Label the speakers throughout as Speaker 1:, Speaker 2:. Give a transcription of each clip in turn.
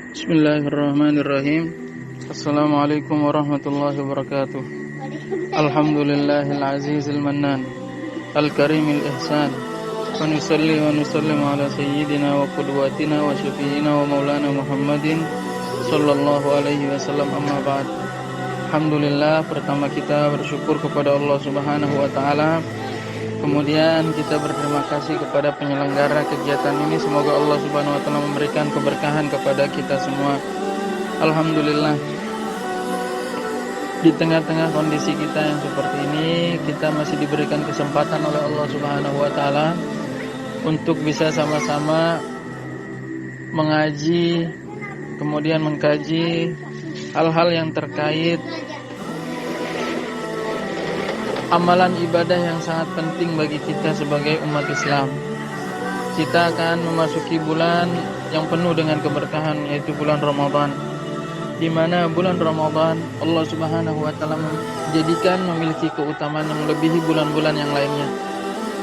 Speaker 1: Bismillahirrahmanirrahim. Assalamualaikum warahmatullahi wabarakatuh. Alhamdulillahil azizil mannan, al-karimil ihsan. Wa nusalli wa nusallim ala sayyidina wa qudwatina wa syafi'ina wa maulana Muhammadin sallallahu alaihi wasallam, amma ba'd. Alhamdulillah, pertama kita bersyukur kepada Allah Subhanahu wa taala. Kemudian kita berterima kasih kepada penyelenggara kegiatan ini. Semoga Allah Subhanahu wa taala memberikan keberkahan kepada kita semua. Alhamdulillah, di tengah-tengah kondisi kita yang seperti ini, kita masih diberikan kesempatan oleh Allah Subhanahu wa taala untuk bisa sama-sama mengaji, kemudian mengkaji hal-hal yang terkait amalan ibadah yang sangat penting bagi kita sebagai umat Islam. Kita akan memasuki bulan yang penuh dengan keberkahan, yaitu bulan Ramadan, di mana bulan Ramadan Allah Subhanahu wa taala menjadikan memiliki keutamaan yang melebihi bulan-bulan yang lainnya.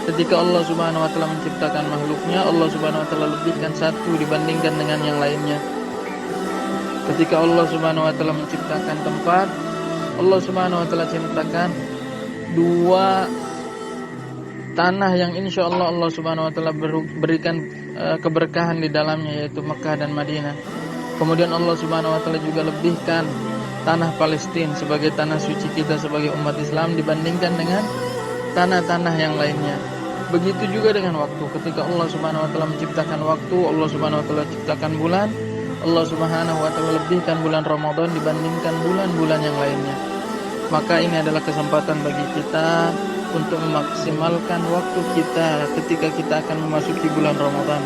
Speaker 1: Ketika Allah Subhanahu wa taala menciptakan makhluknya, Allah Subhanahu wa taala lebihkan satu dibandingkan dengan yang lainnya. Ketika Allah Subhanahu wa taala menciptakan tempat, Allah Subhanahu wa taala ciptakan dua tanah yang insya Allah Allah Subhanahu wa taala berikan keberkahan di dalamnya, yaitu Mekah dan Madinah. Kemudian Allah Subhanahu wa taala juga lebihkan tanah Palestina sebagai tanah suci kita sebagai umat Islam dibandingkan dengan tanah-tanah yang lainnya. Begitu juga dengan waktu. Ketika Allah Subhanahu wa taala menciptakan waktu, Allah Subhanahu wa taala ciptakan bulan, Allah Subhanahu wa taala lebihkan bulan Ramadan dibandingkan bulan-bulan yang lainnya. Maka ini adalah kesempatan bagi kita untuk memaksimalkan waktu kita ketika kita akan memasuki bulan Ramadan.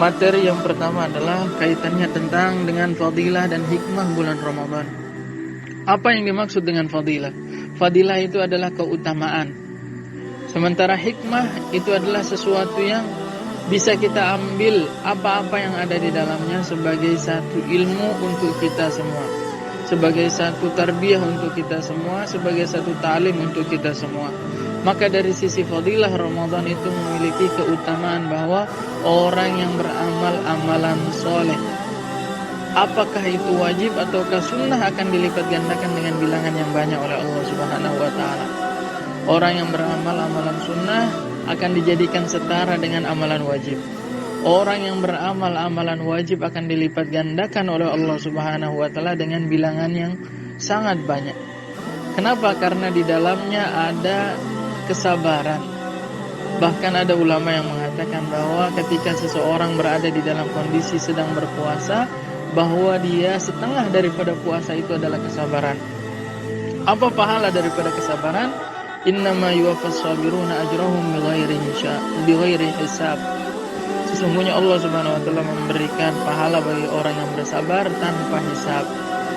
Speaker 1: Materi yang pertama adalah kaitannya tentang dengan fadilah dan hikmah bulan Ramadan. Apa yang dimaksud dengan fadilah? Fadilah itu adalah keutamaan. Sementara hikmah itu adalah sesuatu yang bisa kita ambil apa-apa yang ada di dalamnya sebagai satu ilmu untuk kita semua, sebagai satu tarbiyah untuk kita semua, sebagai satu ta'lim untuk kita semua. Maka dari sisi fadilah, Ramadan itu memiliki keutamaan bahwa orang yang beramal amalan soleh, apakah itu wajib ataukah sunnah, akan dilipat gandakan dengan bilangan yang banyak oleh Allah Subhanahu wa ta'ala. Orang yang beramal amalan sunnah akan dijadikan setara dengan amalan wajib. Orang yang beramal amalan wajib akan dilipat gandakan oleh Allah Subhanahu wa taala dengan bilangan yang sangat banyak. Kenapa? Karena di dalamnya ada kesabaran. Bahkan ada ulama yang mengatakan bahwa ketika seseorang berada di dalam kondisi sedang berpuasa, bahwa dia setengah daripada puasa itu adalah kesabaran. Apa pahala daripada kesabaran? Innama yuwaffas sabiruna ajrahum bighairi hisab. Sesungguhnya Allah Subhanahu wa taala memberikan pahala bagi orang yang bersabar tanpa hisab.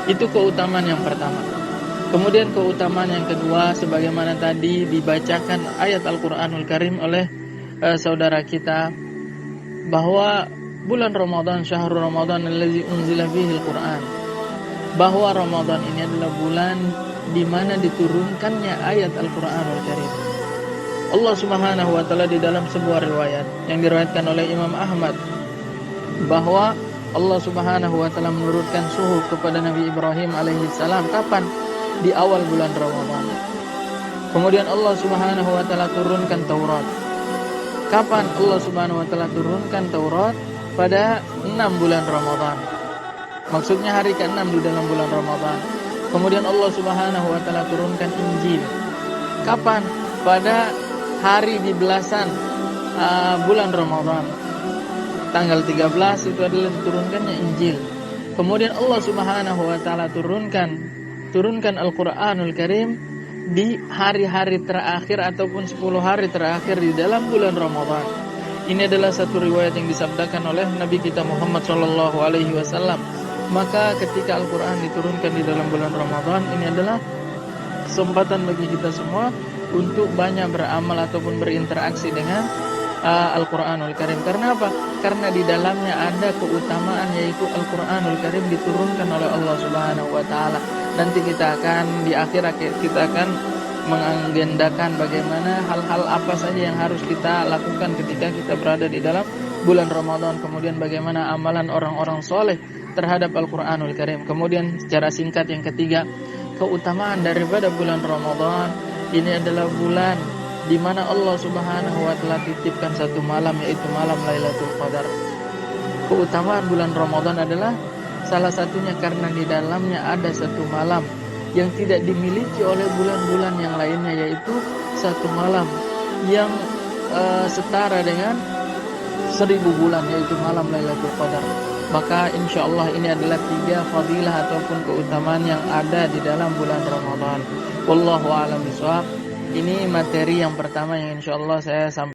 Speaker 1: Itu keutamaan yang pertama. Kemudian keutamaan yang kedua, sebagaimana tadi dibacakan ayat Al-Qur'anul Karim oleh saudara kita, bahwa bulan Ramadan, syahrul Ramadan allazi unzila fihi al-Qur'an, bahwa Ramadan ini adalah bulan di mana diturunkannya ayat Al-Qur'anul Karim. Allah Subhanahu wa taala di dalam sebuah riwayat yang diriwayatkan oleh Imam Ahmad, bahwa Allah Subhanahu wa taala menurunkan suhuf kepada Nabi Ibrahim alaihi salam kapan? Di awal bulan Ramadan. Kemudian Allah Subhanahu wa taala turunkan Taurat. Kapan Allah Subhanahu wa taala turunkan Taurat? Pada 6 bulan Ramadan. Maksudnya hari ke-6 di dalam bulan Ramadan. Kemudian Allah Subhanahu wa taala turunkan Injil. Kapan? Pada hari di belasan bulan Ramadan. Tanggal 13 itu adalah diturunkannya Injil. Kemudian Allah Subhanahu wa taala turunkan Al-Qur'anul Karim di hari-hari terakhir ataupun 10 hari terakhir di dalam bulan Ramadan. Ini adalah satu riwayat yang disabdakan oleh Nabi kita Muhammad sallallahu alaihi wasallam. Maka ketika Al-Qur'an diturunkan di dalam bulan Ramadan, ini adalah kesempatan bagi kita semua untuk banyak beramal ataupun berinteraksi dengan Al-Qur'anul Karim. Karena apa? Karena di dalamnya ada keutamaan, yaitu Al-Qur'anul Karim diturunkan oleh Allah Subhanahu wa taala. Nanti kita akan di akhir kita akan mengagendakan bagaimana hal-hal apa saja yang harus kita lakukan ketika kita berada di dalam bulan Ramadan, kemudian bagaimana amalan orang-orang soleh terhadap Al-Quranul Karim. Kemudian secara singkat yang ketiga, keutamaan daripada bulan Ramadan, ini adalah bulan di mana Allah Subhanahu wa taala titipkan satu malam, yaitu malam Lailatul Qadar. Keutamaan bulan Ramadan adalah salah satunya karena di dalamnya ada satu malam yang tidak dimiliki oleh bulan-bulan yang lainnya, yaitu satu malam yang setara dengan 1000 bulan, yaitu malam Lailatul Qadar. Maka insya Allah ini adalah 3 fadilah ataupun keutamaan yang ada di dalam bulan Ramadan. Wallahu a'lam bishawab. Ini materi yang pertama yang insya Allah saya sampaikan.